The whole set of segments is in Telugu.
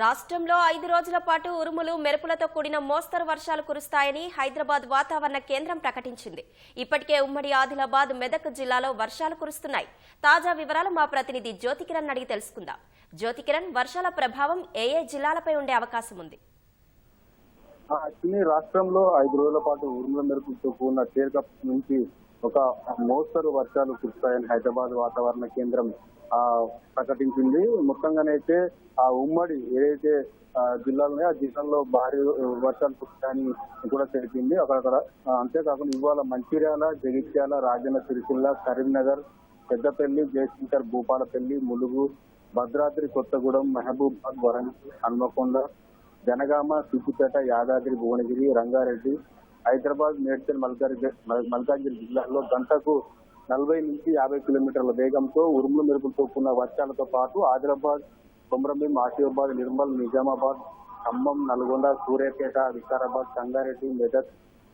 రాష్ట్రంలో 5 రోజుల పాటు ఉరుములు మెరుపులతో కూడిన మోస్తరు వర్షాలు కురుస్తాయని హైదరాబాద్ వాతావరణ కేంద్రం ప్రకటించింది. ఇప్పటికే ఉమ్మడి ఆదిలాబాద్, మెదక్ జిల్లాలో వర్షాలు కురుస్తున్నాయి. తాజా వివరాలు మా ప్రతినిధి జ్యోతికిరణ్ అడిగి తెలుసుకుందాం. జ్యోతికిరణ్, వర్షాల ప్రభావం ఏ జిల్లాలపై ఉండే అవకాశం ఉంది? రాష్ట్రంలో 5 రోజుల పాటు ఉరుముల మెరుపులతో కూడిన తేలికపాటి నుంచి ఒక మోస్తరు వర్షాలు కురుస్తాయని హైదరాబాద్ వాతావరణ కేంద్రం ప్రకటించింది. మొత్తంగానైతే ఆ ఉమ్మడి ఏదైతే జిల్లాలు ఉన్నాయో ఆ జిల్లాల్లో భారీ వర్షాలు కురుస్తాయని కూడా తెలిపింది. అక్కడ అంతేకాకుండా ఇవాళ మంచిర్యాల, జగిత్యాల, రాజన్న సిరిసిల్ల, కరీంనగర్, పెద్దపల్లి, జయశంకర్, భూపాలపల్లి, ములుగు, భద్రాద్రి కొత్తగూడెం, మహబూబాబాద్, వరంగల్, హన్మకొండ, జనగామ, సిద్దిపేట, యాదాద్రి, భువనగిరి, రంగారెడ్డి, హైదరాబాద్, మేడ్చల్, మల్కాజ్గిరి జిల్లాల్లో గంటకు 40 నుంచి 50 కిలోమీటర్ల వేగంతో ఉరుములు మెరుపులతో కూడిన వర్షాలతో పాటు ఆదిలాబాద్, కొమరంభీం, ఆసిఫాబాద్, నిర్మల్, నిజామాబాద్, ఖమ్మం, నల్గొండ, సూర్యాపేట, వికారాబాద్, సంగారెడ్డి, మెదక్,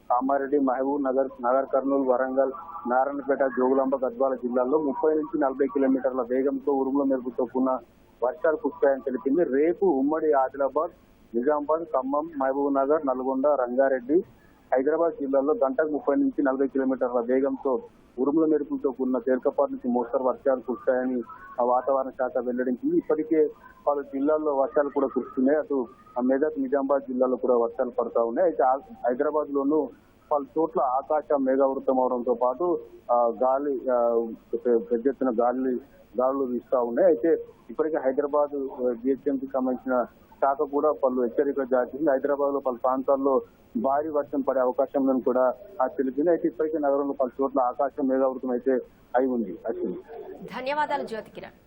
కామారెడ్డి, మహబూబ్ నగర్, నగర్ కర్నూలు, వరంగల్, నారాయణపేట, జోగులాంబ, గద్వాల జిల్లాల్లో 30 నుంచి 40 కిలోమీటర్ల వేగంతో ఉరుముల మెరుపులతో కూడిన వర్షాలు కురుస్తాయని తెలిపింది. రేపు ఉమ్మడి ఆదిలాబాద్, నిజామాబాద్, ఖమ్మం, మహబూబ్ నగర్, నల్గొండ, రంగారెడ్డి, హైదరాబాద్ జిల్లాల్లో గంటకు 30 నుంచి 40 కిలోమీటర్ల వేగంతో ఉరుముల మెరుపులతో కూడిన తేలికపాటి నుంచి మోస్తరు వర్షాలు కురుస్తాయని వాతావరణ శాఖ వెల్లడించింది. ఇప్పటికే పలు జిల్లాల్లో వర్షాలు కూడా కురుస్తున్నాయి. అటు మెదక్, నిజామాబాద్ జిల్లాలో కూడా వర్షాలు పడతా ఉన్నాయి. అయితే హైదరాబాద్ లోనూ పలు చోట్ల ఆకాశం మేఘావృతం అవడంతో పాటు గాలి పెద్ద ఎత్తున గాలులు వీస్తా ఉన్నాయి. అయితే ఇప్పటికే హైదరాబాద్ జిహెచ్ఎంసీకి సంబంధించిన శాఖ కూడా పలు హెచ్చరికలు జారీ చేసింది. హైదరాబాద్ లో పలు ప్రాంతాల్లో భారీ వర్షం పడే అవకాశం ఉందని కూడా తెలిపింది. అయితే ఇప్పటికే నగరంలో పలు చోట్ల ఆకాశం మేఘావృతం అయితే అయి ఉంది. ధన్యవాదాలు జ్యోతికిరణ్.